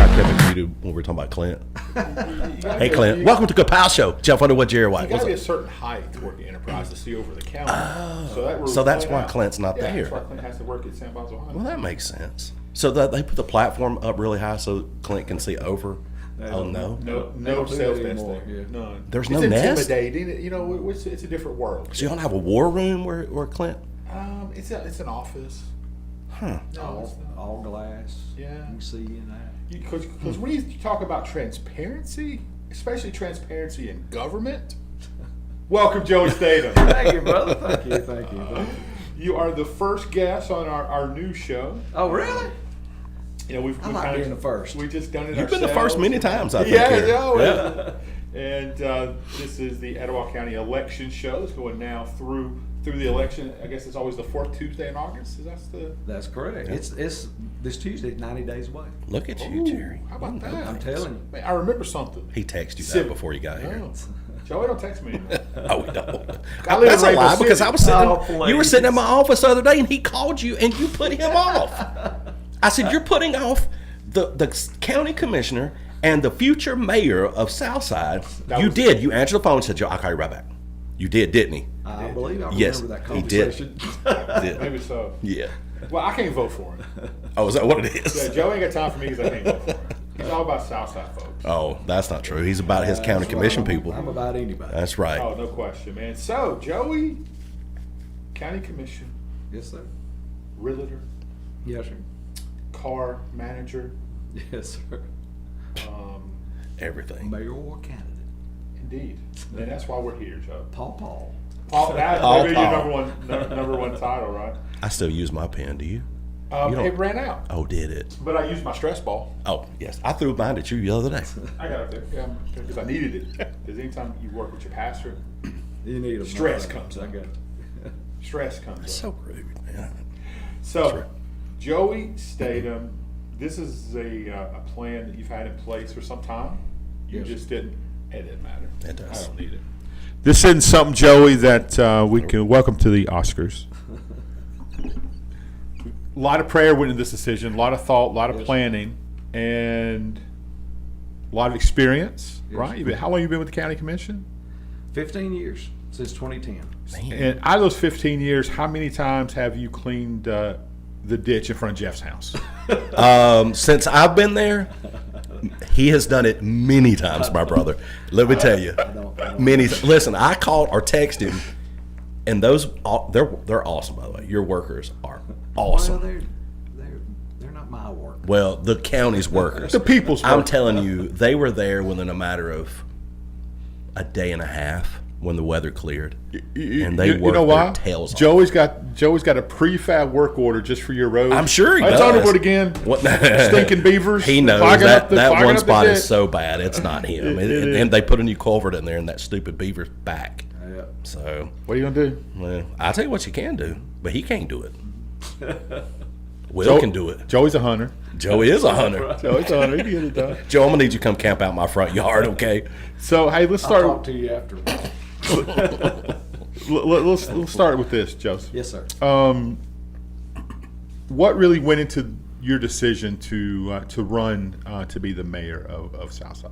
I kept it muted when we were talking about Clint. Hey, Clint. Welcome to KAPOW Show. Jeff Underwood, Jerry White. You got to be a certain height to work at Enterprise to see over the county. So that's why Clint's not there. That's why Clint has to work at San Boswell High. Well, that makes sense. So they put the platform up really high so Clint can see over. Oh, no. No sales nest there. Yeah. None. There's no nest? It's intimidating. You know, it's a different world. So you don't have a war room where Clint? It's an office. Huh. No, all glass. Yeah. You can see in that. Because when you talk about transparency, especially transparency in government, welcome, Joey Statum. Thank you, brother. Thank you. You are the first guest on our new show. Oh, really? You know, we've I like being the first. We just done it You've ourselves. been the first many times, I think. Yeah. And this is the Etowah County Election Show. It's going now through the election. I guess it's always the fourth Tuesday in August. That's correct. Yeah. It's this Tuesday, 90 days away. Look at you, Jerry. How about that? I'm telling you. Man, I remember something. He texted you that before you got here. Joey don't text me anymore. Oh, we don't. That's a lie because I was sitting. You were sitting in my office the other day, and he called you, and you put him off. I said, "You're putting off the county commissioner and the future mayor of Southside." You did. You answered the phone and said, "Joe, I'll call you right back." You did, didn't he? I believe I yes, remember that He conversation. did. Maybe so. Yeah. Well, I can't vote for him. Oh, is that what it is? Yeah, Joe ain't got time for me because I can't vote for him. He's all about Southside folks. Oh, that's not true. He's about his county commission people. I'm about anybody. That's right. Oh, no question, man. So, Joey, county commission, Yes, sir. realtor, Yes, sir. car manager, Yes, sir. Everything. Mayoral candidate. indeed. And that's why we're here, Joe. Paul. That's maybe your number one title, right? I still use my pen. Do you? It ran out. Oh, did it? But I used my stress ball. Oh, yes. I threw mine at you the other day. I got it there. Yeah, because I needed it. Because anytime you work with your pastor, You need a stress comes I up. got it. Stress comes That's up. so rude, man. So, Sure. Joey Statum, this is a plan that you've had in place for some time. You Yes. just didn't. It didn't matter. It does. I don't need it. This isn't something, Joey, that we can welcome to the Oscars. A lot of prayer went into this decision, a lot of thought, a lot of planning, and a lot of experience, Yes. right? How long have you been with the county commission? 15 years since 2010. And out of those 15 years, how many times have you cleaned the ditch in front of Jeff's house? Since I've been there, he has done it many times, my brother. Let me tell you, many. Listen, I called or texted him, and they're awesome. By the way, your workers are awesome. Well, they're not my work. Well, the county's workers, The people's I'm workers. telling you, they were there within a matter of a day and a half when the weather cleared, and they worked their tails off. Joey's got a prefab work order just for your road. I'm sure he That's does. Underwood again. What? Stinking beavers. He knows Fogging up that fogging one up the spot is ditch. so bad. It's not him, and they put a new culvert in there, and that stupid beaver's back. Yeah. So, What are you gonna do? well, I'll tell you what you can do, but he can't do it. Will can do it. Joey's a hunter. Joey is a hunter. Joey's a hunter. He can get it done. Joe, I'm gonna need you to come camp out in my front yard, okay? So hey, let's I'll talk start. to you after. Let's start with this, Joseph. Yes, sir. What really went into your decision to run to be the mayor of Southside?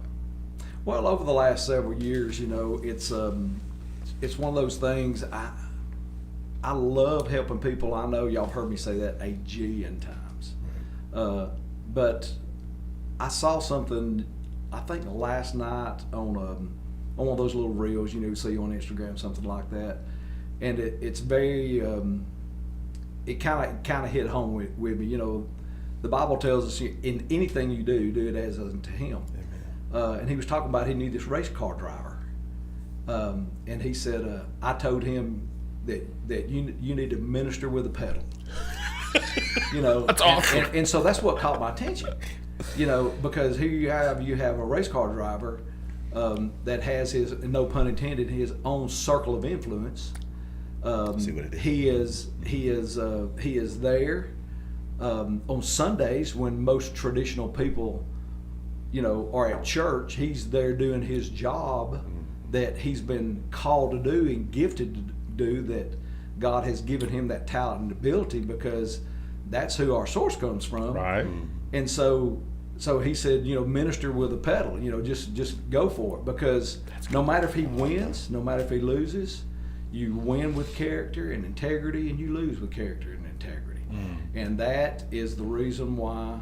Well, over the last several years, it's one of those things. I love helping people. I know y'all heard me say that a jillion times, but I saw something. I think last night on one of those little reels you see on Instagram, something like that, and it's very. It kind of hit home with me. The Bible tells us in anything you do it as unto Him. And he was talking about he needed this race car driver, and he said, I told him that you need to minister with a pedal. That's awesome. And so that's what caught my attention. Because here you have a race car driver that has his, no pun intended, his own circle of influence. See what it is. He is there on Sundays when most traditional people, are at church. He's there doing his job that he's been called to do and gifted to do, that God has given him that talent and ability, because that's who our source comes from. Right. And so So he said, minister with a pedal, just go for it, because no matter if he wins, no matter if he loses, you win with character and integrity, and you lose with character and integrity. And that is the reason why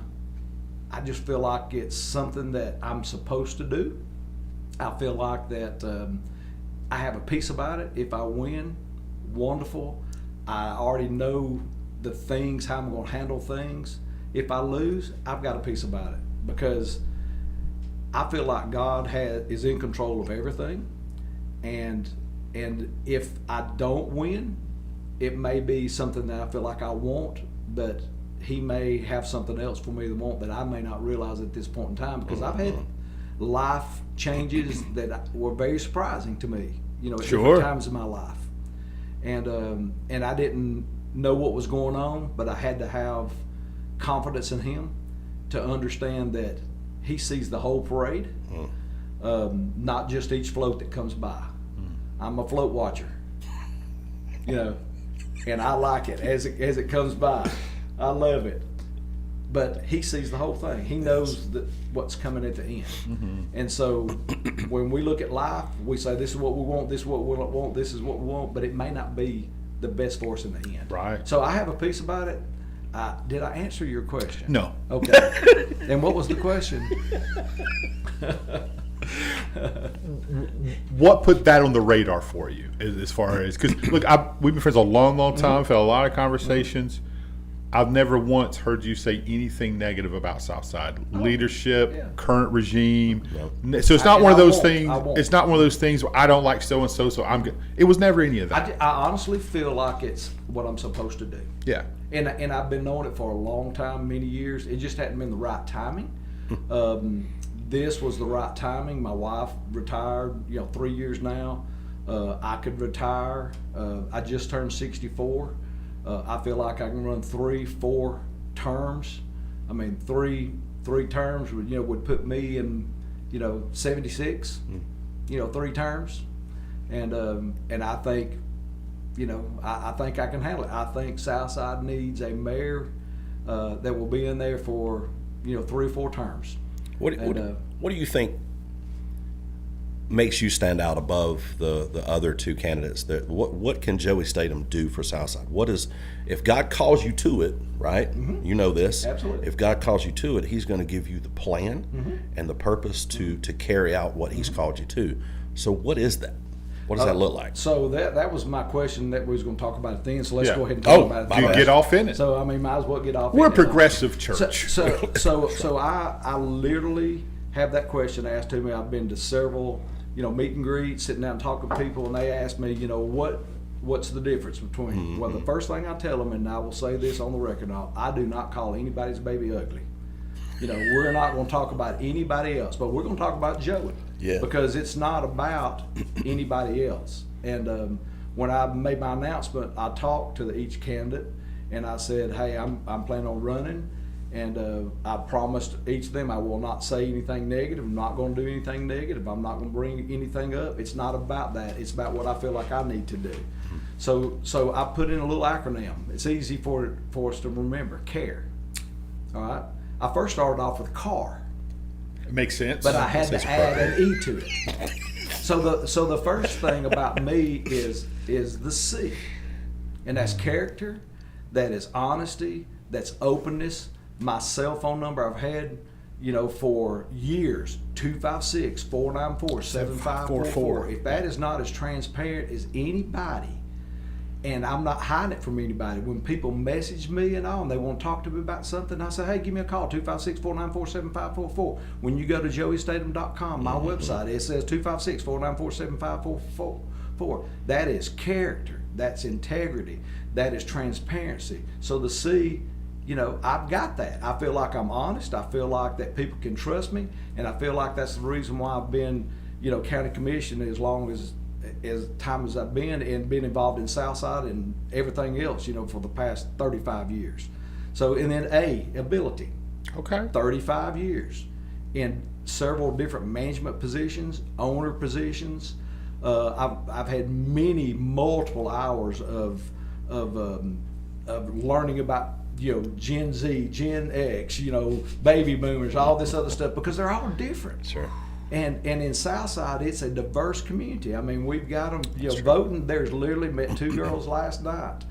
I just feel like it's something that I'm supposed to do. I feel like that I have a peace about it. If I win, wonderful. I already know the things, how I'm going to handle things. If I lose, I've got a peace about it, because I feel like God is in control of everything. And if I don't win, it may be something that I feel like I want, but he may have something else for me to want that I may not realize at this point in time, because I've had life changes that were very surprising to me, at different times in my life. And I didn't know what was going on, but I had to have confidence in him to understand that he sees the whole parade, not just each float that comes by. I'm a float watcher, and I like it as it comes by. I love it. But he sees the whole thing. He knows what's coming at the end. And so when we look at life, we say, this is what we want, this is what we don't want, this is what we want, but it may not be the best for us in the end. Right. So I have a piece about it. Did I answer your question? No. Okay. And what was the question? What put that on the radar for you, as far as, because look, we've been friends a long, long time. We've had a lot of conversations. I've never once heard you say anything negative about Southside leadership, current regime. So it's not one of those things. It's not one of those things where I don't like so and so, so I'm good. It was never any of that. I honestly feel like it's what I'm supposed to do. Yeah. And I've been knowing it for a long time, many years. It just hadn't been the right timing. This was the right timing. My wife retired, 3 years now. I could retire. I just turned 64. I feel like I can run 3-4 terms. I mean, three terms would put me in 76. 3 terms, and I think I think I can handle it. I think Southside needs a mayor that will be in there for 3 or 4 terms. What do you think makes you stand out above the other 2 candidates? What can Joey Statum do for Southside? If God calls you to it, right? You know this. Absolutely. If God calls you to it, he's going to give you the plan and the purpose to carry out what he's called you to. So what is that? What does that look like? So that was my question that we was going to talk about at the end. So let's go ahead and talk about it. You get off in it. So might as well get off. We're a progressive church. So I literally have that question asked to me. I've been to several meet and greets, sitting down and talking to people, and they ask me, what's the difference between? Well, the first thing I tell them, and I will say this on the record, I do not call anybody's baby ugly. We're not going to talk about anybody else, but we're going to talk about Joey. Yeah. Because it's not about anybody else. And when I made my announcement, I talked to each candidate, and I said, hey, I'm planning on running, and I promised each of them I will not say anything negative. I'm not going to do anything negative. I'm not going to bring anything up. It's not about that. It's about what I feel like I need to do. So I put in a little acronym. It's easy for us to remember. CARE. All right. I first started off with CAR. It makes sense. But I had to add an E to it. So the first thing about me is the C, and that's character, that is honesty, that's openness. My cell phone number I've had, for years, 256-494-7544. If that is not as transparent as anybody, and I'm not hiding it from anybody. When people message me and they want to talk to me about something, I say, hey, give me a call, 256-494-7544. When you go to joeystatum.com, my website, it says 256-494-7544. That is character. That's integrity. That is transparency. So the C, I've got that. I feel like I'm honest. I feel like that people can trust me. And I feel like that's the reason why I've been, county commissioner as long as time as I've been, and been involved in Southside and everything else, for the past 35 years. So, and then A, ability. Okay. 35 years in several different management positions, owner positions. I've had multiple hours of learning about, Gen Z, Gen X, baby boomers, all this other stuff, because they're all different. Sure. And in Southside, it's a diverse community. I mean, we've got them, voting. There's literally met 2 girls last night,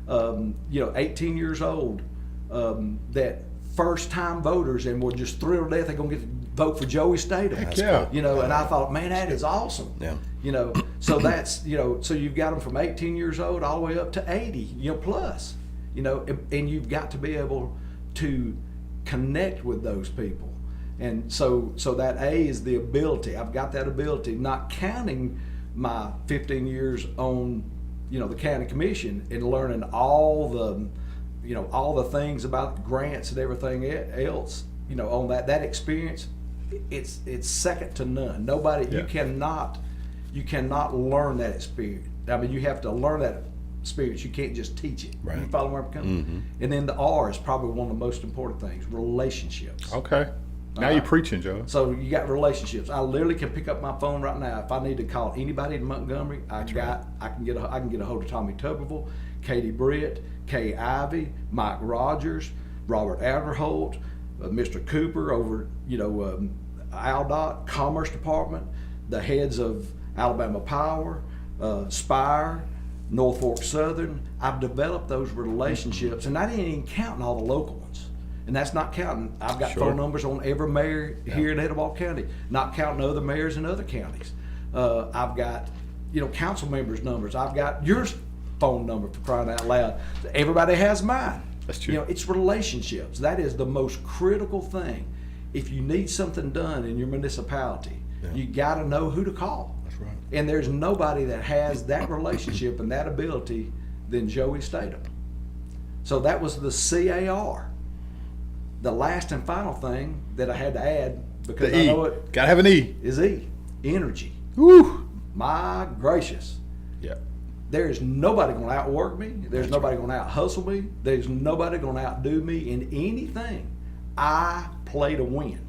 18 years old, that first time voters, and were just thrilled to death they're going to get to vote for Joey Statum. Heck yeah. And I thought, man, that is awesome. Yeah. So that's, so you've got them from 18 years old all the way up to 80, plus, and you've got to be able to connect with those people. And so that A is the ability. I've got that ability, not counting my 15 years on, the county commission and learning all the things about grants and everything else, on that experience. It's second to none. Nobody, you cannot learn that experience. I mean, you have to learn that experience. You can't just teach it. Right. You follow where I'm coming? Mm-hmm. And then the R is probably one of the most important things: relationships. Okay. Now you're preaching, Joe. So you got relationships. I literally can pick up my phone right now. If I need to call anybody in Montgomery, I can get a hold of Tommy Tuberville, Katie Britt, Kay Ivy, Mike Rogers, Robert Adderholt, Mr. Cooper over ALDOT, Commerce Department, the heads of Alabama Power, Spire, North Fork Southern. I've developed those relationships, and I didn't even count all the local ones. And that's not counting. I've got phone numbers on every mayor here in Etowah County, not counting other mayors in other counties. I've got, council members' numbers. I've got your phone number, for crying out loud. Everybody has mine. That's true. It's relationships. That is the most critical thing. If you need something done in your municipality, you got to know who to call. That's right. And there's nobody that has that relationship and that ability than Joey Statum. So that was the CAR. The last and final thing that I had to add, because The I E. know it Gotta have an E. is E, energy. Woo. My gracious. Yeah. There is nobody going to outwork me. There's nobody going to out-hustle me. There's nobody going to outdo me in anything. I play to win.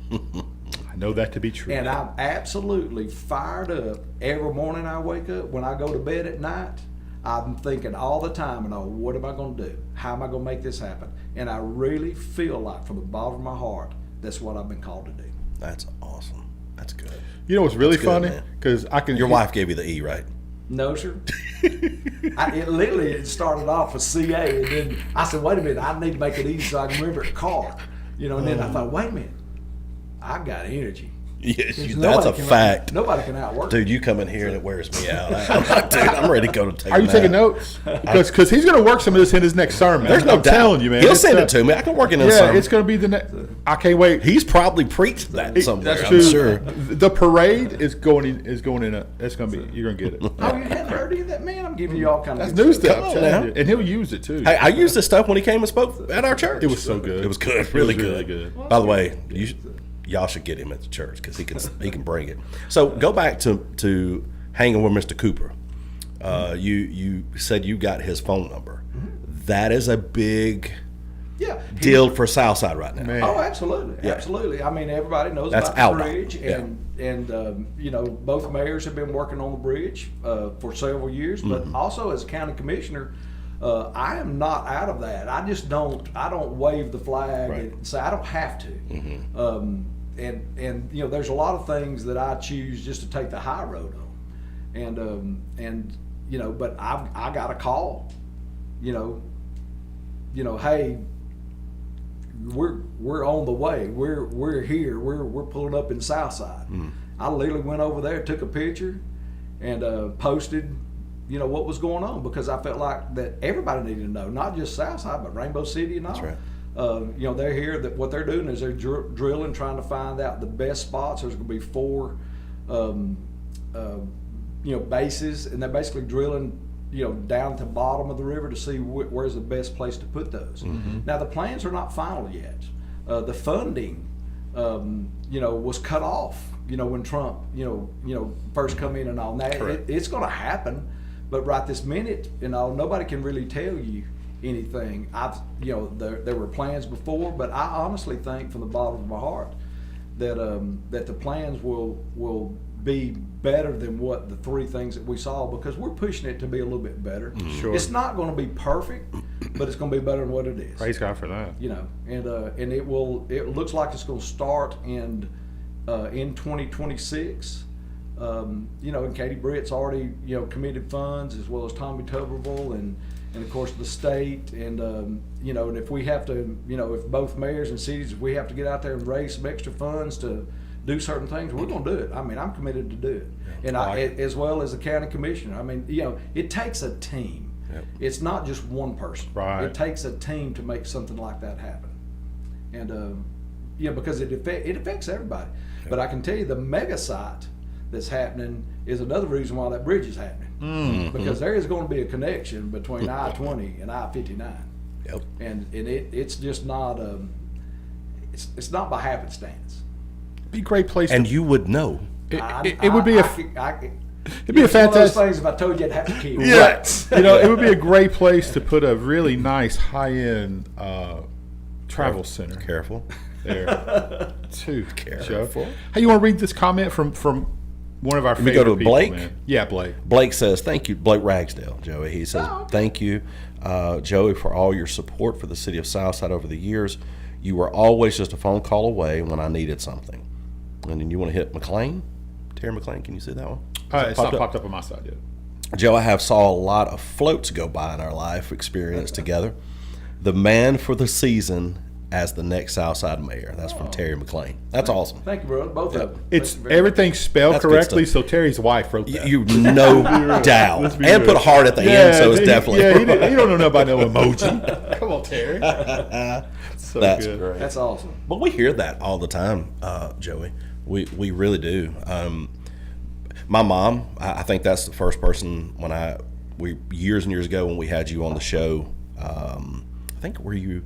I know that to be true. And I'm absolutely fired up every morning I wake up. When I go to bed at night, I'm thinking all the time, what am I going to do? How am I going to make this happen? And I really feel like, from the bottom of my heart, that's what I've been called to do. That's awesome. That's good. You know what's really That's good, funny? man. Because I can. Your wife gave you the E, right? No, sir. It started off with CA, and then I said, wait a minute, I need to make it easy so I can remember it car. And then I thought, wait a minute, I got energy. Yes, Because that's a nobody can fact. Nobody can outwork Dude, you come in here and it wears me out. I'm like, dude, I'm ready to go to take Are you a taking nap. notes? Because he's going to work some of this in his next sermon. There's no I'm doubt. telling you, man. He'll It's, send it to me. I can work it in Yeah, some. it's going to be the next. I can't wait. He's probably preached that somewhere. That's I'm true. sure. The parade is going in. It's going to be. You're going to get it. Oh, you hadn't heard any of that, man? I'm giving you all kinds That's of new good stuff. Come I'm on telling now. you. And he'll use it too. Hey, I used this stuff when he came and spoke at our church. It was so good. It was good. Really It was really good. good. By the way, y'all should get him at the church because he can bring it. So go back to hanging with Mr. Cooper. You said you got his phone number. Mm-hmm. That is a big deal for Southside right now. Man. Oh, absolutely, Yeah. absolutely. I mean, everybody knows That's about the ALDOT. bridge, and both mayors have been working on the bridge for several years. But also, as a county commissioner, I am not out of that. I just don't. I don't wave the flag Right. and say I don't have to. And there's a lot of things that I choose just to take the high road on, but I got a call. Hey, we're on the way. We're here. We're pulling up in Southside. I literally went over there, took a picture, and posted, what was going on, because I felt like that everybody needed to know, not just Southside, but Rainbow City and all. That's right. They're here. That what they're doing is they're drilling, trying to find out the best spots. There's going to be 4, bases, and they're basically drilling, down to the bottom of the river to see where's the best place to put those. Now the plans are not final yet. The funding, was cut off. When Trump, first come in and all that. It's going to happen, but right this minute, nobody can really tell you anything. There were plans before, but I honestly think, from the bottom of my heart, that that the plans will be better than what the three things that we saw, because we're pushing it to be a little bit better. Sure. It's not going to be perfect, but it's going to be better than what it is. Praise God for that. You know, and it looks like it's going to start in 2026. You know, and Katie Britt's already, you know, committed funds, as well as Tommy Tuberville and of course the state, and you know, and if we have to, you know, if both mayors and cities, if we have to get out there and raise some extra funds to do certain things, we're going to do it. I mean, I'm committed to do it, and as well as the county commissioner. I mean, you know, it takes a team. Yep. It's not just one person. Right. It takes a team to make something like that happen, and yeah, because it affects everybody. Yep. But I can tell you, the mega site that's happening is another reason why that bridge is happening. Mm-hmm. Because there is going to be a connection between I-20 and I-59. Yep. And it's just not it's not by happenstance. It'd be a great place. And you would know. It would be it'd be a It's one of those fantastic. things, if I told you, I'd have to kill you. Yeah, you know, it would be a great place to put a really nice high-end travel center Careful. there. Too Careful. Joe. Hey, you want to read this comment from one of our me favorite go to people, Blake? man? Yeah, Blake. Blake says, thank you, Blake Ragsdale, Joey. He says, Oh, okay. thank you, Joey, for all your support for the city of Southside over the years. You were always just a phone call away when I needed something. And then you want to hit McLean? Terry McLean, can you see that one? It's not popped up on my side yet. Joe, I have saw a lot of floats go by in our life experience together. The man for the season as the next Southside mayor. That's from Terry McLean. That's awesome. Thank you, brother. Both of them. It's Thank you very much. everything's spelled That's good correctly, stuff. so Terry's wife wrote that. You no doubt. Let's be And real. put a heart at the end, so it's definitely. Yeah, he don't know about no emoji. Come on, Terry. So That's good. great. That's awesome. But we hear that all the time, Joey. We really do. My mom, I think that's the first person we years and years ago when we had you on the show. I think were you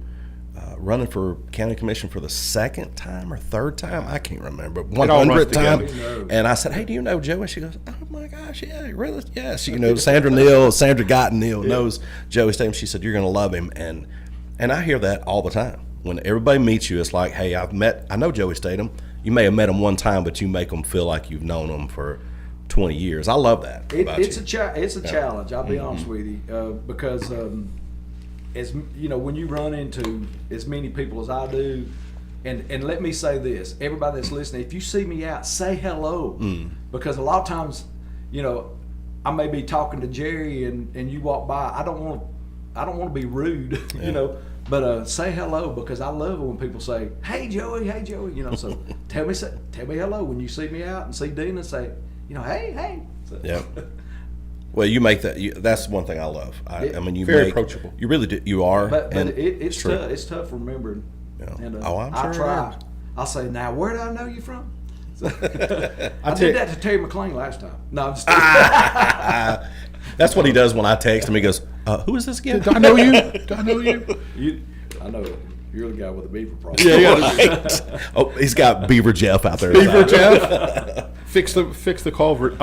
running for county commission for the second time or third time? I can't remember. It all runs 100th time. together. And I said, "Hey, do you know Joey?" She goes, "Oh my gosh, yeah, really? Yes." You know, Sandra Gotten Neal knows Joey Statum. She said, "You're going to love him," and I hear that all the time. When everybody meets you, it's like, "Hey, I know Joey Statum. You may have met him one time, but you make them feel like you've known him for 20 years." I love that. about It's you. a challenge. I'll be honest with you, because as you know, when you run into as many people as I do, and let me say this, everybody that's listening, if you see me out, say hello, because a lot of times, you know, I may be talking to Jerry and you walk by. I don't want to be rude, you know. But say hello, because I love it when people say, hey Joey, you know, so tell me hello when you see me out, and see Dean and say, you know, hey. So, Yeah. Well, you make that. That's one thing I love. I mean, you Very approachable. You really do. You are. But and it's true. tough. It's tough remembering. Yeah. And, Oh, I'm I sure it try. is. I'll say, now where do I know you from? I tell did you- that to Terry McLean last time. No, I'm just That's what he does when I text him. He goes, "Who is this again?" Do I know you? Do I know you? I know you're the guy with the beaver problem. Right. Oh, he's got Beaver Jeff out there. Beaver Jeff, fix the culvert.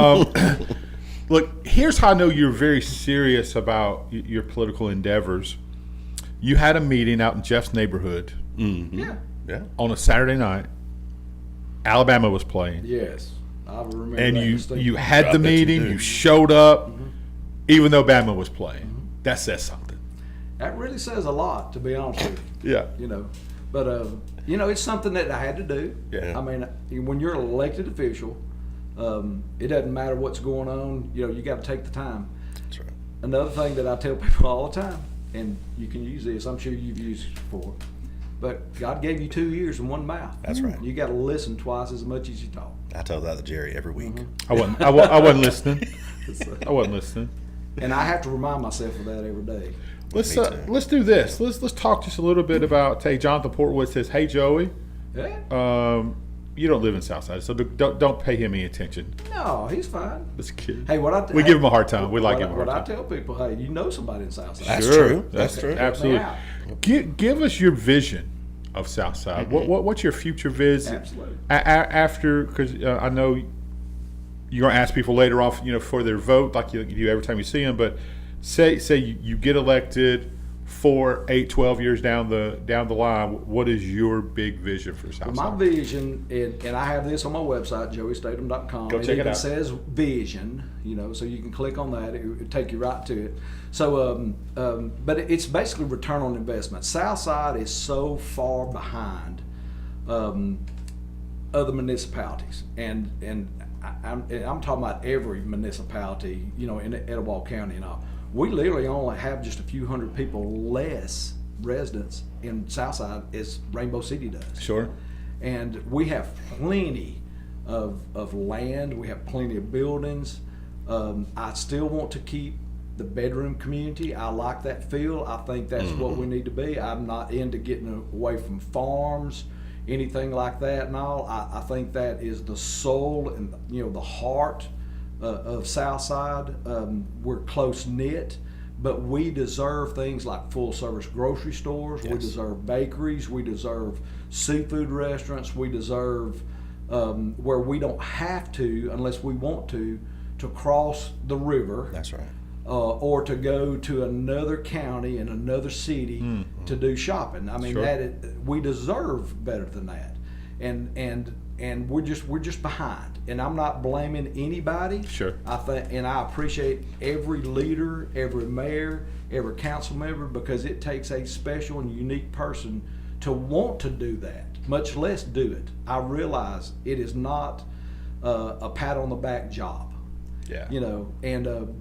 Look, here's how I know you're very serious about your political endeavors. You had a meeting out in Jeff's neighborhood Yeah. Yeah. on a Saturday night. Alabama was playing, Yes. I remember. and that you distinctly. had the bet you meeting. do. You showed up, even though Bama was playing. That says something. That really says a lot, to be honest with you. Yeah. You know, but you know, it's something that I had to do. Yeah. I mean, when you're an elected official, it doesn't matter what's going on. You know, you got to take the time. That's right. Another thing that I tell people all the time, and you can use this, I'm sure you've used it before, but God gave you 2 ears and one mouth. That's right. You got to listen twice as much as you talk. I tell that to Jerry every week. I wasn't listening. I wasn't listening. And I have to remind myself of that every day. Let's Me too. let's do this. Let's talk just a little bit about. Hey, Jonathan Portwood says, "Hey Joey, Yeah. you don't live in Southside, so don't pay him any attention." No, he's fine. This kid. Hey, We give him a hard time. We like giving him a What I hard time. tell people, hey, you know somebody in Southside. That's true. That's true. Absolutely. Help Give us your vision of Southside. What's your future vision? Absolutely. After, because I know you're going to ask people later off, for their vote, like you do every time you see them. But say you get elected, 4, 8, 12 years down the line, what is your big vision for Southside? My vision, and I have this on my website, joeystatum.com. Go check it out. It says vision, so you can click on that. It would take you right to it. So, but it's basically return on investment. Southside is so far behind other municipalities, and I'm talking about every municipality, in Etowah County and all. We literally only have just a few hundred people less residents in Southside as Rainbow City does. Sure. And we have plenty of land. We have plenty of buildings. I still want to keep the bedroom community. I like that feel. I think that's what we need to be. I'm not into getting away from farms, anything like that and all. I think that is the soul and the heart of Southside. We're close knit, but we deserve things like full service grocery stores. Yes. We deserve bakeries. We deserve seafood restaurants. We deserve where we don't have to, unless we want to cross the river. That's right. Or to go to another county in another city to do shopping. I mean, Sure. we deserve better than that, and we're just behind. And I'm not blaming anybody. Sure. I appreciate every leader, every mayor, every council member, because it takes a special and unique person to want to do that, much less do it. I realize it is not a pat on the back job. Yeah.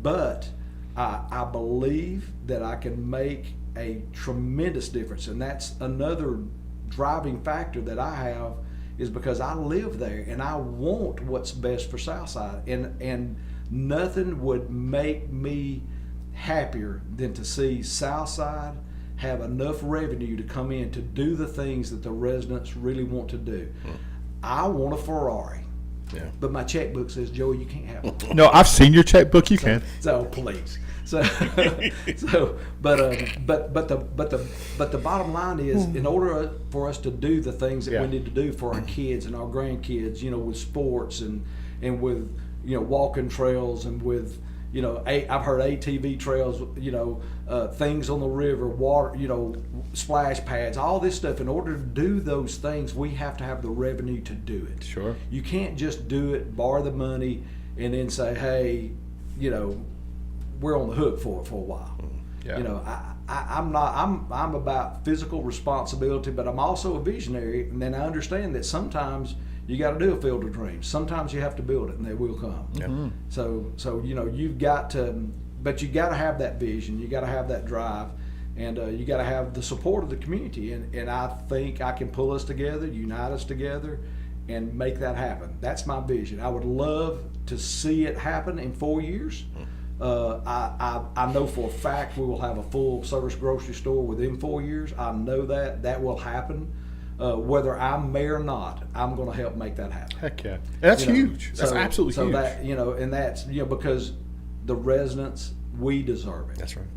But I believe that I can make a tremendous difference, and that's another driving factor that I have, is because I live there and I want what's best for Southside, and nothing would make me happier than to see Southside have enough revenue to come in to do the things that the residents really want to do. I want a Ferrari. Yeah. But my checkbook says, Joey, you can't have one. No, I've seen your checkbook. You can. So please. But the bottom line is, in order for us to do the things that we need to do for our kids and our grandkids, with sports and with walking trails and with I've heard ATV trails, things on the river, water, splash pads, all this stuff. In order to do those things, we have to have the revenue to do it. Sure. You can't just do it, borrow the money, and then say, hey, we're on the hook for it for a while. Yeah. I'm about physical responsibility, but I'm also a visionary, and then I understand that sometimes you got to do a field of dreams. Sometimes you have to build it, and they will come. Yeah. So you've got to, but you got to have that vision. You got to have that drive, and you got to have the support of the community. And I think I can pull us together, unite us together, and make that happen. That's my vision. I would love to see it happen in 4 years. I know for a fact we will have a full service grocery store within 4 years. I know that will happen. Whether I'm mayor or not, I'm going to help make that happen. Heck yeah. That's huge. That's absolutely huge. So that, and that's, because the residents, we deserve it. That's right.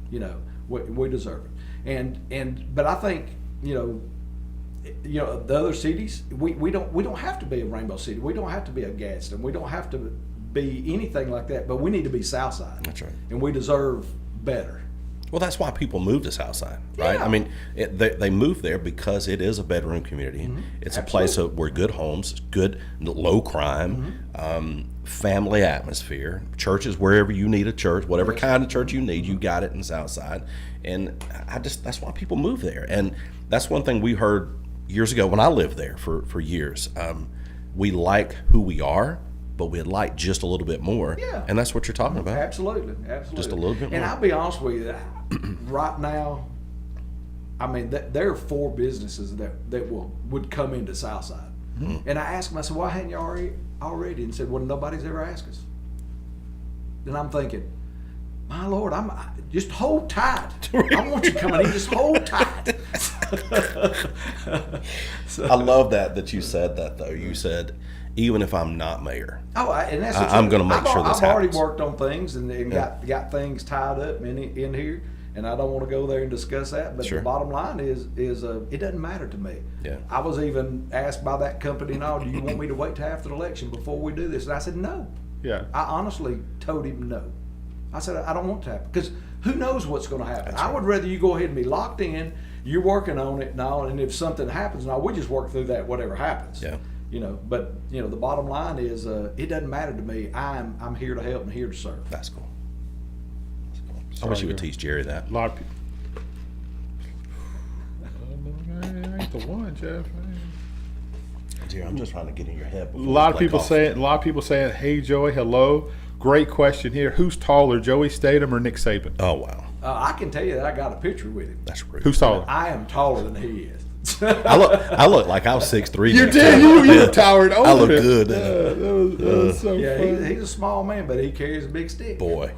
We deserve it. But I think, the other cities, we don't have to be a Rainbow City. We don't have to be a Gadsden. We don't have to be anything like that, but we need to be Southside. That's right. And we deserve better. Well, that's why people move to Southside, right? Yeah. I mean, they move there because it is a bedroom community. It's a place where good homes, good low crime, family atmosphere, churches wherever you need a church, whatever kind of church you need, you got it in Southside. And that's why people move there. And that's one thing we heard years ago when I lived there for years. We like who we are, but we'd like just a little bit more. Yeah. And that's what you're talking about. Absolutely. Just a little bit more. And I'll be honest with you, right now, I mean, there are 4 businesses that would come into Southside. And I asked them, I said, why hadn't you already? And said, well, nobody's ever asked us. And I'm thinking, my Lord, just hold tight. I want you coming in, just hold tight. I love that you said that, though. You said, even if I'm not mayor, and that's I'm going to make sure this happens. I've already worked on things and got things tied up in here, and I don't want to go there and discuss that. But the bottom line is it doesn't matter to me. Yeah. I was even asked by that company, do you want me to wait till after the election before we do this? And I said no. Yeah. I honestly told him no. I said, I don't want to happen, because who knows what's going to happen. I would rather you go ahead and be locked in, you're working on it and all, and if something happens, we just work through that, whatever happens. Yeah. But the bottom line is, it doesn't matter to me. I'm here to help and here to serve. That's cool. I wish you would teach Jerry that. A lot of people. I ain't the one, Jeff. Jerry, I'm just trying to get in your head. A lot of people saying, "Hey, Joey, hello. Great question here. Who's taller, Joey Statum or Nick Saban?" Oh, wow. I can tell you that I got a picture with him. That's rude. Who's taller? I am taller than he is. I look like I was 6'3". You did. You towered over. I look him. good. That was so funny. He's a small man, but he carries a big stick. Boy,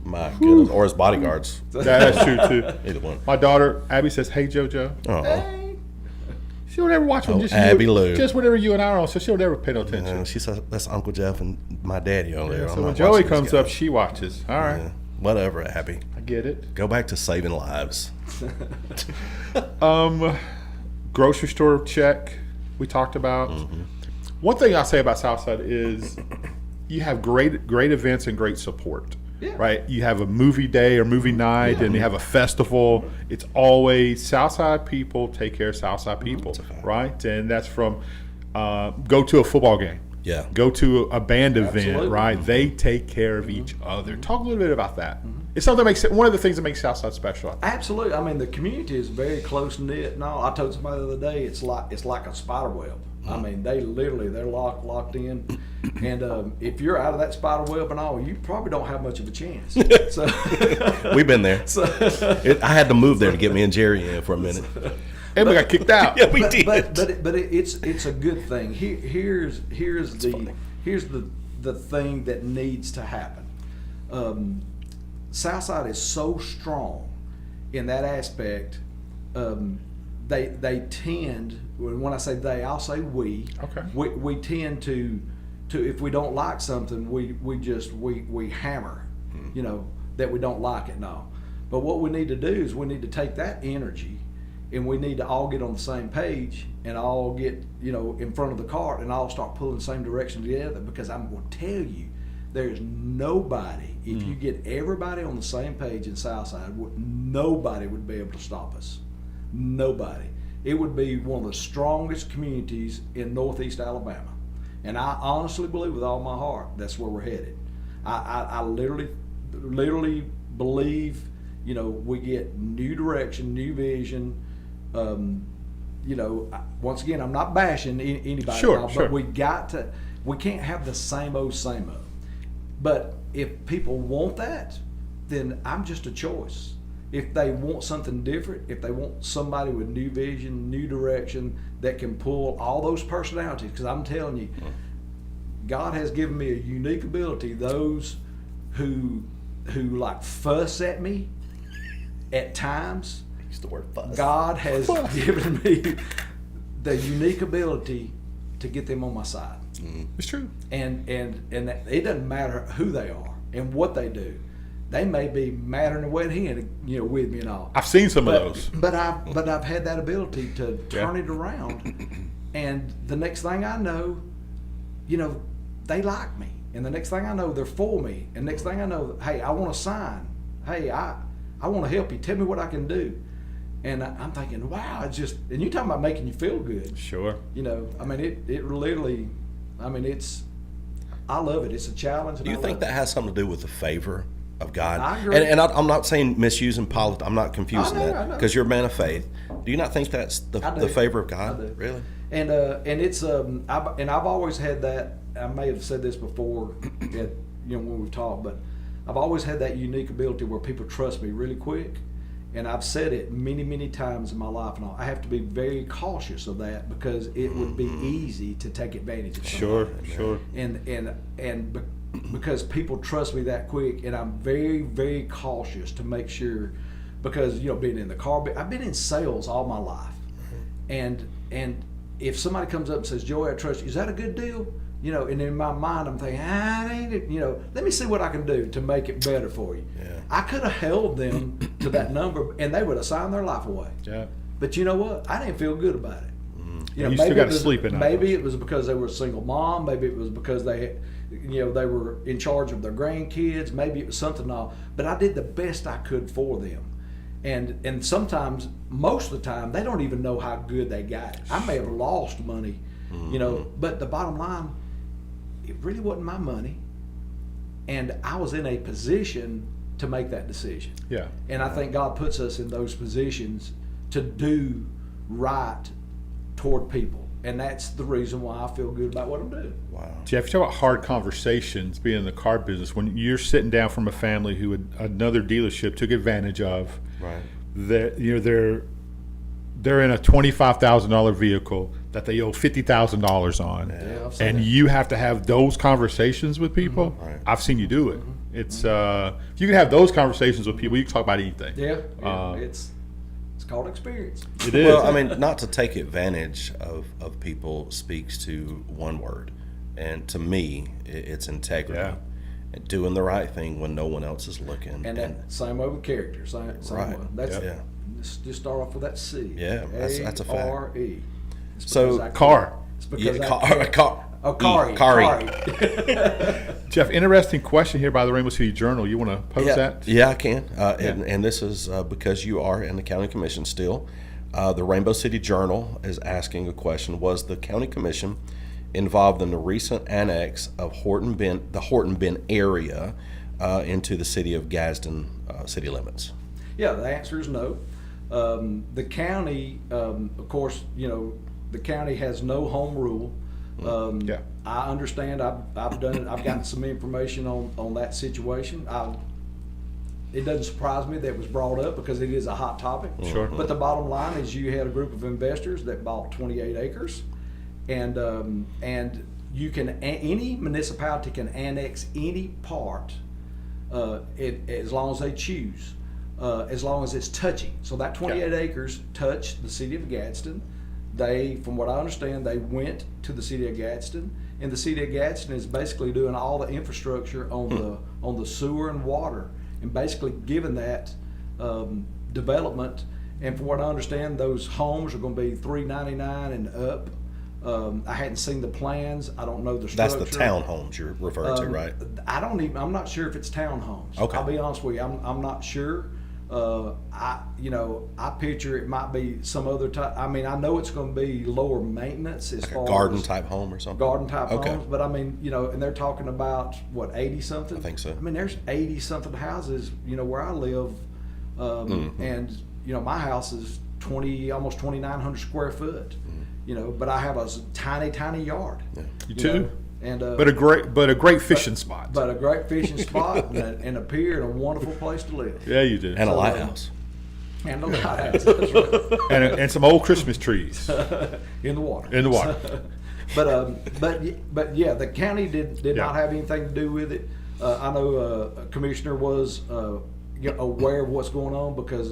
my goodness. Or his bodyguards. That's true too. Either one. My daughter Abby says, "Hey, JoJo." Oh. Hey. She don't ever watch when just Abby you, Lou. just whenever you and I are on, so she'll never pay no attention. She says that's Uncle Jeff and my daddy on there. So I'm when not Joey watching comes this up, guy. she watches. All right, Yeah. Whatever, Abby. I get it. Go back to saving lives. Grocery store check. We talked about. One thing I'll say about Southside is you have great events and great support. Yeah. Right? You have a movie day or movie night, and you have a festival. It's always Southside people take care of Southside people, right? And that's from go to a football game. Yeah. Go to a band event, Absolutely. right? They take care of each other. Talk a little bit about that. It's something that makes it one of the things that makes Southside special. Absolutely. I mean, the community is very close knit and all. I told somebody the other day, it's like a spider web. I mean, they're locked in, and if you're out of that spider web and all, you probably don't have much of a chance. So We've been there. I had to move there to get me and Jerry in for a minute. And we got kicked out. Yeah, we did. But it's a good thing. Here's the thing that needs to happen. Southside is so strong in that aspect. They tend, when I say they, I'll say we. Okay. We tend to if we don't like something, we hammer, that we don't like it and all. But what we need to do is we need to take that energy, and we need to all get on the same page and all get in front of the cart and all start pulling the same direction together. Because I'm going to tell you, there's nobody. If you get everybody on the same page in Southside, nobody would be able to stop us. Nobody. It would be one of the strongest communities in Northeast Alabama. And I honestly believe with all my heart that's where we're headed. I literally believe, we get new direction, new vision. Once again, I'm not bashing anybody, Sure. but we can't have the same old. But if people want that, then I'm just a choice. If they want something different, if they want somebody with new vision, new direction, that can pull all those personalities, because I'm telling you, God has given me a unique ability. Those who like fuss at me at times, Use the word fuss. God has given me the unique ability to get them on my side. It's true. And it doesn't matter who they are and what they do. They may be madder than a wet hen, with me and all. I've seen some of those. But I've had that ability to turn it around, and the next thing I know, they like me, and the next thing I know, they're for me, and next thing I know, hey, I want to sign. Hey, I want to help you. Tell me what I can do. And I'm thinking, wow, it's just, and you talking about making you feel good. Sure. I mean, it literally, I love it. It's a challenge. Do you think that has something to do with the favor of God? I agree. And I'm not saying misusing politics. I'm not confusing I know, that because you're a man of faith. Do you not think that's the favor of God? I do. Really? And it's I've always had that. I may have said this before, when we've talked, but I've always had that unique ability where people trust me really quick. And I've said it many, many times in my life, and all. I have to be very cautious of that because it would be easy to take advantage of somebody. Sure. And because people trust me that quick, and I'm very, very cautious to make sure, because being in the car, I've been in sales all my life, and if somebody comes up and says, "Joey, I trust you," is that a good deal? And in my mind, I'm thinking, ain't it? Let me see what I can do to make it better for you. Yeah. I could have held them to that number, and they would have signed their life away. Yeah. But you know what? I didn't feel good about it. You know, You maybe still got to it was, sleep at night. maybe it was because they were a single mom. Maybe it was because they were in charge of their grandkids. Maybe it was something else. But I did the best I could for them. And sometimes, most of the time, they don't even know how good they got it. I may have lost money, but the bottom line, it really wasn't my money. And I was in a position to make that decision. Yeah. And I think God puts us in those positions to do right toward people. And that's the reason why I feel good about what I'm doing. Wow. Jeff, you talk about hard conversations being in the car business. When you're sitting down from a family who another dealership took advantage of, Right. that they're in a $25,000 vehicle that they owe $50,000 on, Yeah, I've seen and that. you have to have those conversations with people. Mm-hmm. Right. I've seen you do it. It's if you can have those conversations with people, you can talk about anything. Yeah, it's called experience. It is. Well, I mean, not to take advantage of people speaks to one word, and to me, it's integrity. Yeah. And doing the right thing when no one else is looking. And that same over character, same Right. one. That's Yeah. Let's just start off with that C. Yeah, that's a fact. A-R-E. It's So, because I car. care. It's because Yeah, I care. car. Oh, Kari. Kari. Jeff, interesting question here by the Rainbow City Journal. You want to pose Yeah, that? yeah, I can. And this is because you are in the county commission still. The Rainbow City Journal is asking a question: was the county commission involved in the recent annex of the Horton Bend area into the city of Gadsden city limits? Yeah, the answer is no. The county, of course, the county has no home rule. Yeah. I understand. I've done it. I've gotten some information on that situation. It doesn't surprise me that it was brought up because it is a hot topic. Sure. But the bottom line is you had a group of investors that bought 28 acres, and you can any municipality can annex any part, as long as they choose, as long as it's touching. So that 28 acres touched the city of Gadsden. They, from what I understand, they went to the city of Gadsden, and the city of Gadsden is basically doing all the infrastructure on the sewer and water, and basically giving that development. And from what I understand, those homes are going to be $399 and up. I hadn't seen the plans. I don't know the structure. That's the townhomes you're referring to, right? I'm not sure if it's townhomes. Okay. I'll be honest with you. I'm not sure. I picture it might be some other type. I mean, I know it's going to be lower maintenance as Like far a garden as type home or something? garden type Okay. homes. But I mean, and they're talking about what, 80 something? I think so. I mean, there's 80 something houses, where I live, and my house is almost 2,900 square foot. But I have a tiny yard. Yeah. You too? And But a great fishing spot. but a great fishing spot and a pier and a wonderful place to live. Yeah, you do. And a lighthouse. And a lighthouse, that's right. and some old Christmas trees In the water. in the water. But yeah, the county did Yeah. not have anything to do with it. I know a commissioner was aware of what's going on because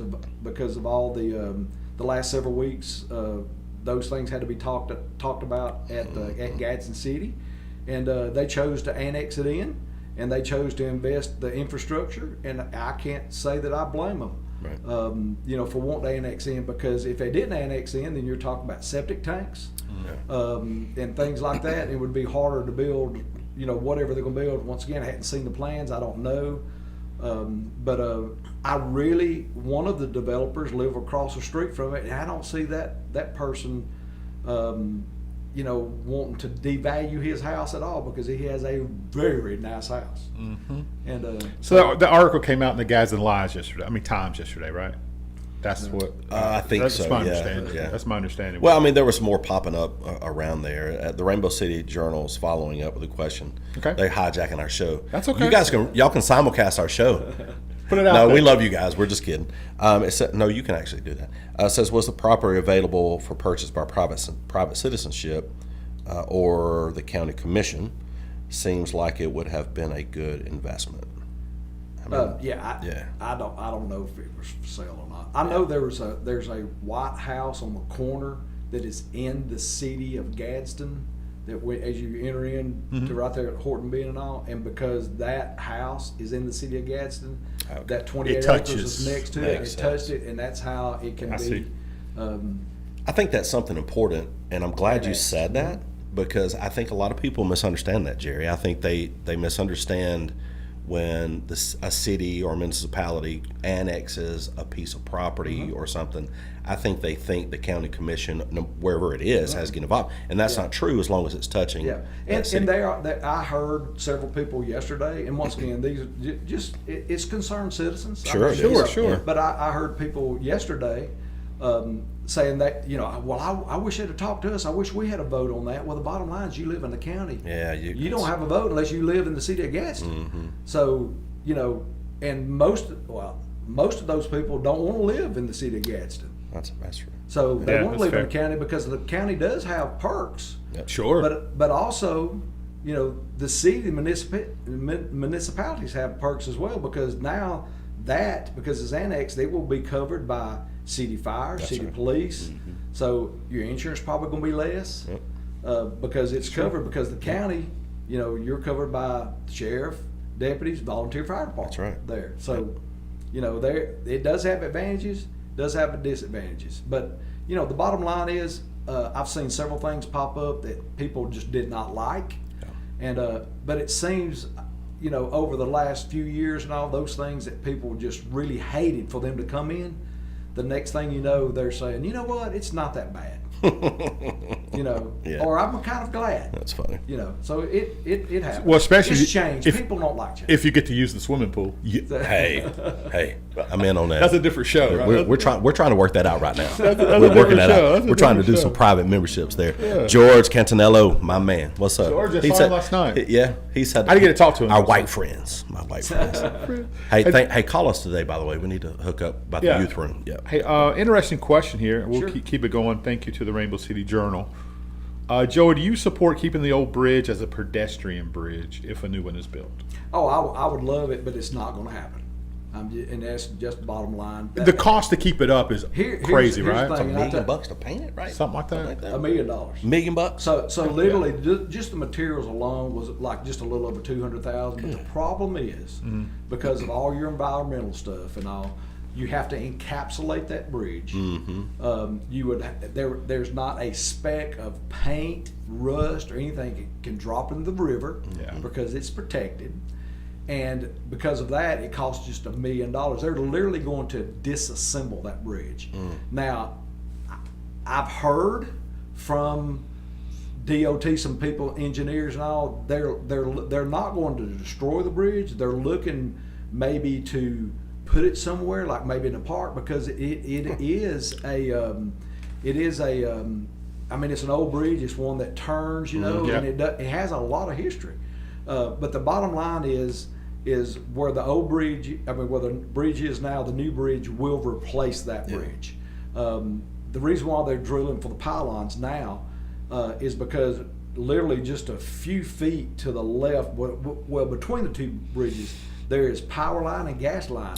of all the last several weeks. Those things had to be talked about at Gadsden City, and they chose to annex it in, and they chose to invest the infrastructure, and I can't say that I blame them. Right. For wanting to annex in, because if they didn't annex in, then you're talking about septic tanks, and things like that. It would be harder to build, whatever they're going to build. Once again, I hadn't seen the plans. I don't know. But one of the developers live across the street from it, and I don't see that person, wanting to devalue his house at all, because he has a very nice house. Mm-hmm. And So the article came out in the Gadsden Times yesterday, right? That's what I think that's so. my Yeah, understanding. yeah. That's my understanding. Well, I mean, there was more popping up around there. The Rainbow City Journal is following up with a question. Okay. They're hijacking our show. That's okay. Y'all can simulcast our show. Put it out No, there. we love you guys. We're just kidding. It said, no, you can actually do that. It says, was the property available for purchase by private citizenship or the county commission? Seems like it would have been a good investment. I mean, I don't know if it was for sale or not. I know there's a white house on the corner that is in the city of Gadsden, that as you enter in to right there at Horton Bend and all, and because that house is in the city of Gadsden, that 28 It acres touches. is next to it, Makes it touched sense. it, and that's how it can I be. see. I think that's something important, and I'm glad you said that, because I think a lot of people misunderstand that, Jerry. I think they misunderstand when a city or municipality annexes a piece of property or something. I think they think the county commission, wherever it is, has to get involved, and that's not true as long as it's touching. Yeah, and I heard several people yesterday, and once again, these are just it's concerned citizens. Sure, I mean, sure. But I heard people yesterday saying that, well, I wish they'd have talked to us. I wish we had a vote on that. Well, the bottom line is you live in the county. Yeah, you don't have a vote unless you live in the city of Gadsden. So, and most of those people don't want to live in the city of Gadsden. That's true. So they want to live fair. in the county because the county does have perks. Yep. Sure. But also, the city municipalities have perks as well, because now because it's annexed, they will be covered by city fire, city police. So your insurance probably going to be less because it's covered, because the county, you're covered by the sheriff, deputies, volunteer fire department. That's right. There. So, it does have advantages, does have disadvantages. But, the bottom line is, I've seen several things pop up that people just did not like. And but it seems, over the last few years and all those things that people just really hated for them to come in, the next thing you know, they're saying, you know what, it's not that bad. Or I'm kind of glad. That's funny. So it happens. Well, especially it's change. People don't like change. If you get to use the swimming pool. Hey, I'm in on that. That's a different show, right? We're trying to work that out right now. That's We're working that show. out. We're trying to do some private memberships there. Yeah. George Cantanello, my man. What's up? George, I saw him last night. Yeah, he said. I didn't get to talk to him. Our white friends, my white friends. Hey, call us today. By the way, we need to hook up about the youth room. Yeah. Hey, interesting question here. We'll keep it going. Thank you to the Rainbow City Journal. Joey, do you support keeping the old bridge as a pedestrian bridge if a new one is built? Oh, I would love it, but it's not going to happen. And that's just the bottom line. The cost to keep it up is crazy, right? It's $1 million to paint it, right? Something like that. $1 million. $1 million. So literally, just the materials alone was like just a little over $200,000. But the problem is, because of all your environmental stuff and all, you have to encapsulate that bridge. There's not a speck of paint, rust, or anything that can drop into the river because it's protected. And because of that, it costs just $1 million. They're literally going to disassemble that bridge. Now, I've heard from DOT, some people, engineers and all, they're not going to destroy the bridge. They're looking maybe to put it somewhere, like maybe in a park, because it's an old bridge. It's one that turns, and it has a lot of history. But the bottom line is where the old bridge, where the bridge is now, the new bridge will replace that bridge. The reason why they're drilling for the pylons now is because literally just a few feet to the left, well, between the two bridges, there is power line and gas line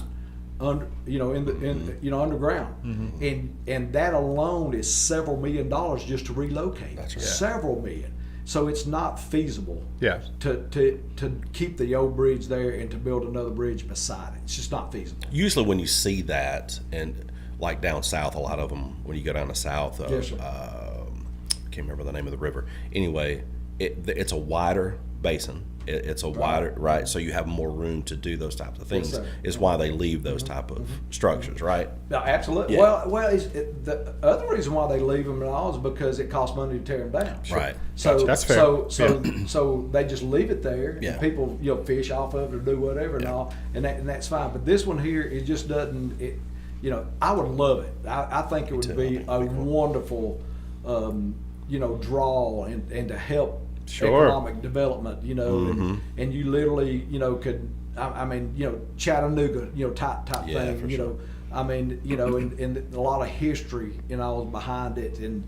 underground, and that alone is several $1 million just to relocate. That's right. Several million. So it's not feasible. Yes. To keep the old bridge there and to build another bridge beside it. It's just not feasible. Usually, when you see that, and like down south, a lot of them, when you go down the south, I can't remember the name of the river. Anyway, it's a wider basin. It's a wider, right? So you have more room to do those types of things. Is why they leave those type of structures, right? No, absolutely. Yeah. Well, the other reason why they leave them and all is because it costs money to tear them down. Right. So That's fair. So they just leave it there. Yeah. And people fish off of it or do whatever and all, and that's fine. But this one here, it just doesn't. I would love it. I think it would be a wonderful, draw and to help. Economic development, and you literally, could, Chattanooga, type thing, sure. And a lot of history, behind it, and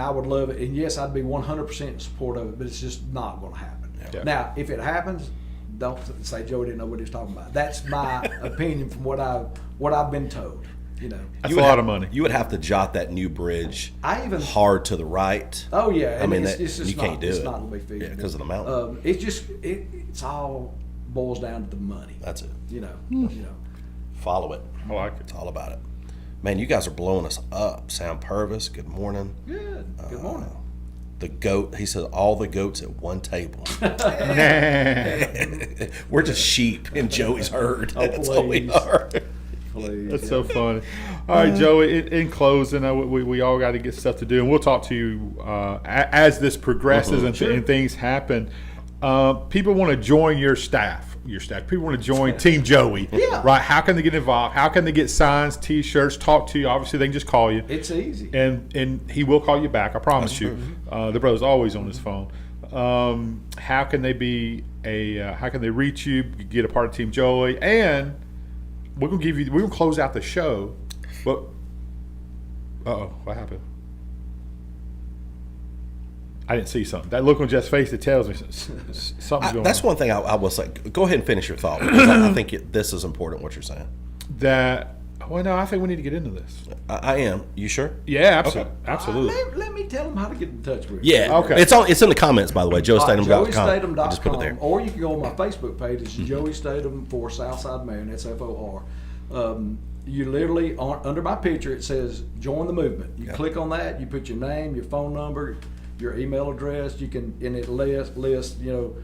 I would love it, and yes, I'd be 100% in support of it, but it's just not going to happen. Yeah. Now, if it happens, don't say Joey didn't know what he was talking about. That's my opinion from what I've been told. That's a lot of money. You would have to jot that new bridge hard to the right. Oh yeah, it's just can't do it. It's not going to be feasible. Yeah, because of the mountain. It's all boils down to the money. That's it. You know. Follow it. I like it. It's all about it. Man, you guys are blowing us up. Sam Purvis, good morning. Good morning. The goat, he said, all the goats at one table. We're just sheep in Joey's herd. That's all we are. Please. That's so funny. All right, Joey, in closing, we all got to get stuff to do, and we'll talk to you as this progresses and things happen. People want to join your staff. People want to join Team Joey. Yeah. Right? How can they get involved? How can they get signs, T-shirts, talk to you? Obviously, they can just call you. It's easy. And he will call you back, I promise you. The brother's always on his phone. How can they how can they reach you, get a part of Team Joey? And we're gonna close out the show. But what happened? I didn't see something. That look on Jeff's face that tells me something's going on. That's one thing I will say. Go ahead and finish your thought, because I think this is important, what you're saying. I think we need to get into this. I am. You sure? Yeah, absolutely. Let me tell them how to get in touch with you. Yeah. Okay. It's in the comments, by the way. JoeyStatum.com. JoeyStatum.com. I just put it there. Or you can go on my Facebook page. It's Joey Statum for Southside Mayor, and that's FOR. You literally, under my picture, it says join the movement. You click on that, you put your name, your phone number, your email address. You can, and it lists, do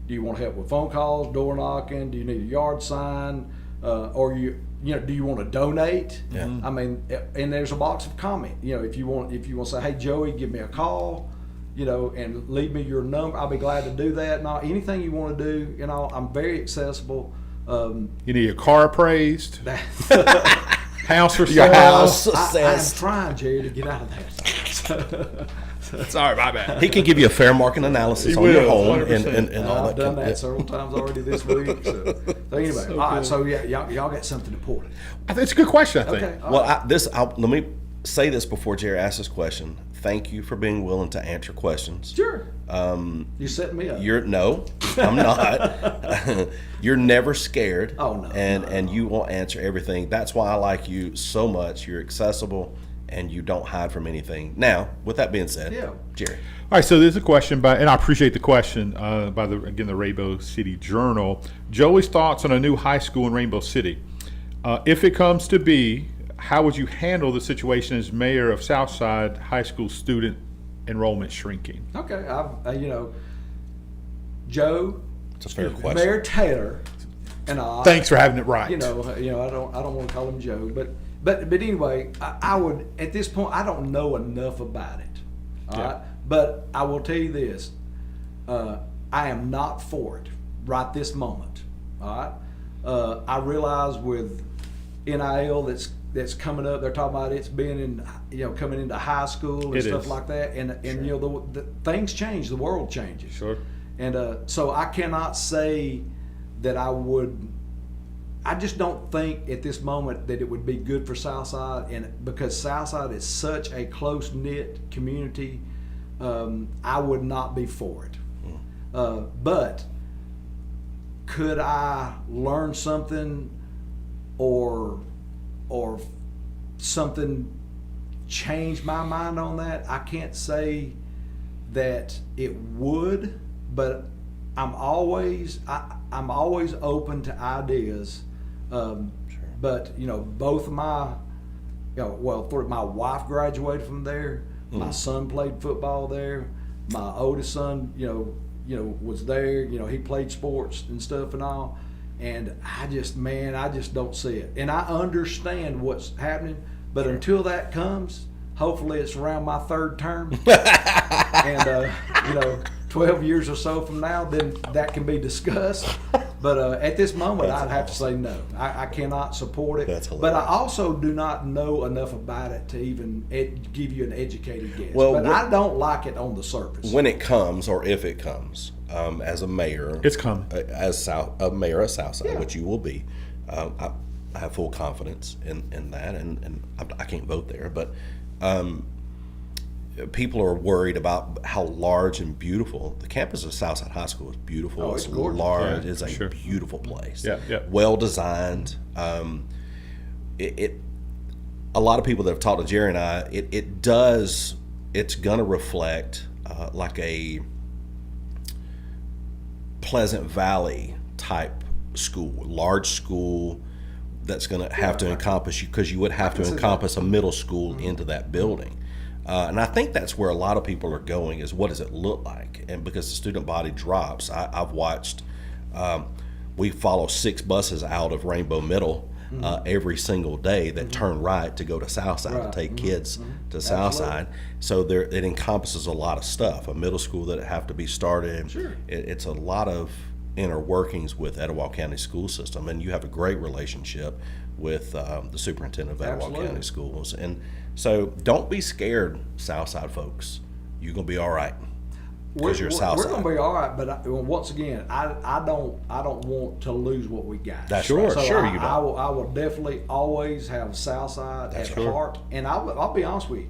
you want help with phone calls, door knocking? Do you need a yard sign? Or do you want to donate? Yeah. I mean, and there's a box of comment. If you want to say, hey, Joey, give me a call, and leave me your number, I'll be glad to do that. Now, anything you want to do, I'm very accessible. You need your car appraised, house for Your sale. house I'm assessed. trying, Jerry, to get out of that. Sorry, my bad. He can give you a fair market analysis He on your will, home 100%. and all I've that. done that several times already this week. So anyway, So all right. cool. So yeah, y'all got something important. It's a good question, I think. Okay. all Well, right. let me say this before Jerry asks this question. Thank you for being willing to answer questions. Sure. You setting me up. No, I'm not. You're never scared. Oh, no, And you will answer everything. That's why I like you so much. You're accessible and you don't hide from anything. Now, with that being said, Yeah. Jerry. All right, so there's a question and I appreciate the question by the Rainbow City Journal. Joey's thoughts on a new high school in Rainbow City. If it comes to be, how would you handle the situation as mayor of Southside high school student enrollment shrinking? Okay. Joe. It's a fair question. Mayor Taylor and I. Thanks for having it right. I don't want to call him Joe, but anyway, I would at this point I don't know enough about it. All right, but I will tell you this: I am not for it right this moment. All right, I realize with NIL that's coming up, they're talking about it's being in coming into high school and stuff like that, and the things change, the world changes. Sure. And so I cannot say that I would. I just don't think at this moment that it would be good for Southside, and because Southside is such a close knit community, I would not be for it. But could I learn something, or something change my mind on that? I can't say that it would, but I'm always open to ideas. But both of my, my wife graduated from there. My son played football there. My oldest son, was there. He played sports and stuff and all. And I just don't see it. And I understand what's happening, but until that comes, hopefully it's around my third term. And 12 years or so from now, then that can be discussed. But at this moment, I'd have to say no. I cannot support it. That's but hilarious. I also do not know enough about it to even give you an educated guess. Well, but I don't like it on the surface. When it comes, or if it comes, as a mayor, It's coming. as a mayor of Southside, Yeah. which you will be, I have full confidence in that, and I can't vote there, but people are worried about how large and beautiful the campus of Southside High School is. Beautiful. Oh, it's gorgeous. large. Yeah, It's a sure. beautiful place. Yeah. Well designed. A lot of people that have talked to Jerry and I, it's going to reflect like a Pleasant Valley type school, large school that's going to have to encompass you, because you would have to encompass a middle school into that building. And I think that's where a lot of people are going, is what does it look like? And because the student body drops, I've watched, we follow 6 buses out of Rainbow Middle every single day that turn right to go to Southside to take kids to Southside. So it encompasses a lot of stuff. A middle school that have to be started. Sure. It's a lot of inner workings with Etowah County school system, and you have a great relationship with the superintendent of Etowah County Schools. And so don't be scared, Southside folks. You're gonna be all right. We're Southside. going to be all right, but once again, I don't want to lose what we got. That's so right. Sure, you don't. I will definitely always have Southside at heart, and I'll be honest with you.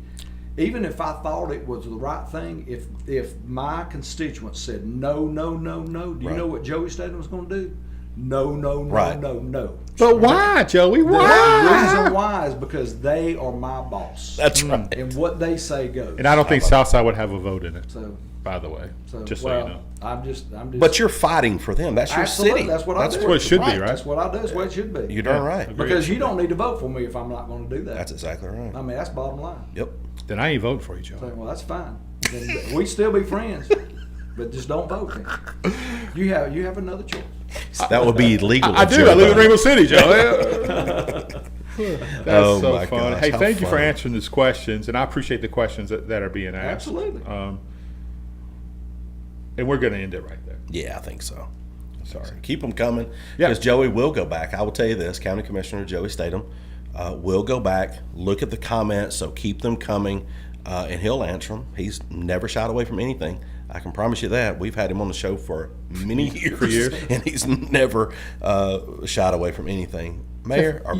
Even if I thought it was the right thing, if my constituents said no, do you know what Joey Statum was going to do? No. But why, Joey? The Why? reason why is because they are my boss. That's right. And what they say goes. And I don't think Southside would have a vote in it. So, by the way, just well, so you know. I'm just. But you're fighting for them. That's your Absolutely, city. that's what I do. That's what it should be, right? That's what I do. That's what it should be. You're darn right. Agreed. Because you don't need to vote for me if I'm not going to do that. That's exactly right. I mean, that's bottom line. Yep. Then I ain't voting for you, Joey. So, well, that's fine. Then we still be friends, but just don't vote for me. You have another choice. That would be illegal. I do. I live in Rainbow City, Joey. That's Oh, so my fun. gosh, Hey, how thank you for funny. answering these questions, and I appreciate the questions that are being asked. Absolutely. And we're going to end it right there. Yeah, I think so. Sorry. Keep them coming, Yeah. because Joey will go back. I will tell you this: County Commissioner Joey Statum will go back, look at the comments, so keep them coming, and he'll answer them. He's never shied away from anything. I can promise you that. We've had him on the show for many years, and he's never shied away from anything. Mayor, or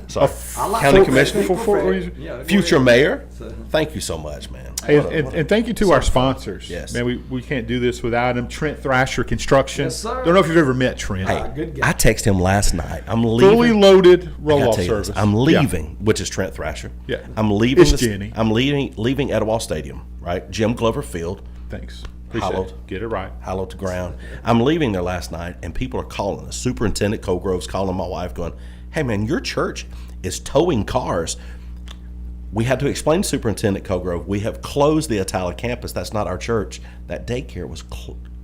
sorry, I like County to Commissioner, be prepared. Yeah, go future ahead. mayor. So- Thank you so much, man. Hey, and thank you to our sponsors. Yes. Man, we can't do this without them. Trent Thrasher Construction. Yes, sir. Don't know if you've ever met Trent. Good guy. I texted him last night. I'm leaving. Fully loaded I gotta roll-off tell you this, service. I'm Yeah. leaving, which is Trent Thrasher. Yeah. I'm leaving. It's Jenny. I'm leaving Etowah Stadium, right? Jim Glover Field, Thanks. Appreciate Hollowed. it. Get it right. hallowed to ground. I'm leaving there last night, and people are calling us. Superintendent Colgrove's calling my wife, going, "Hey, man, your church is towing cars." We had to explain to Superintendent Colgrove, we have closed the Atala campus. That's not our church. That daycare was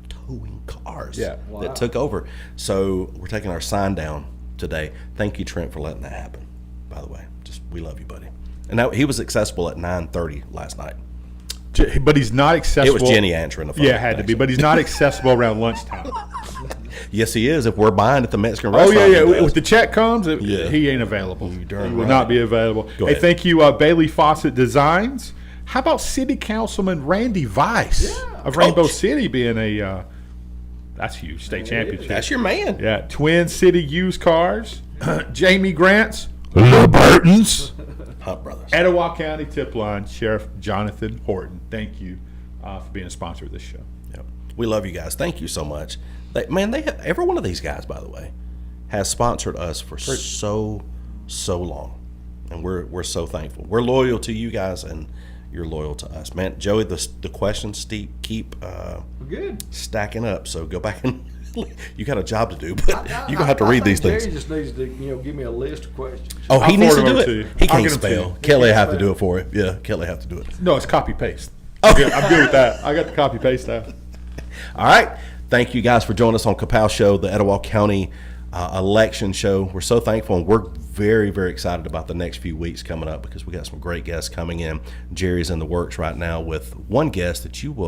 towing cars Yeah. Wow. that took over. So we're taking our sign down today. Thank you, Trent, for letting that happen. By the way, we love you, buddy. And that, he was accessible at 9:30 last night. But he's not accessible. It was Jenny answering the phone. Yeah, it had to be. But he's not accessible around lunchtime. Yes, he is. If we're buying at the Mexican Oh, restaurant. yeah. he does. If the check comes, Yeah. he ain't available. You darn He will right. not be available. Go Hey, ahead. thank you, Bailey Fawcett Designs. How about City Councilman Randy Weiss of Rainbow Coach. City being that's huge, state championship. That's your man. Yeah, Twin City Used Cars, Jamie Grants, Burton's, Hunt Brothers. Etowah County Tip Line, Sheriff Jonathan Horton. Thank you for being a sponsor of this show. Yep. We love you guys. Thank you so much. They have, every one of these guys, by the way, has sponsored us for so long, and we're so thankful. We're loyal to you guys, and you're loyal to us, man. Joey, the questions keep Good. stacking up. So go back and you got a job to do, but you're gonna have to read these things. Jerry just needs to give me a list of questions. Oh, he I'll needs to forward do them it. to you. He I'll can't get them to spell. you. Kelly have to do it for him. Yeah, Kelly have to do it. No, it's copy paste. I'm good with that. I got the copy paste now. All right. Thank you guys for joining us on KAPOW Show, the Etowah County election show. We're so thankful, and we're very, very excited about the next few weeks coming up because we got some great guests coming in. Jerry's in the works right now with one guest that you will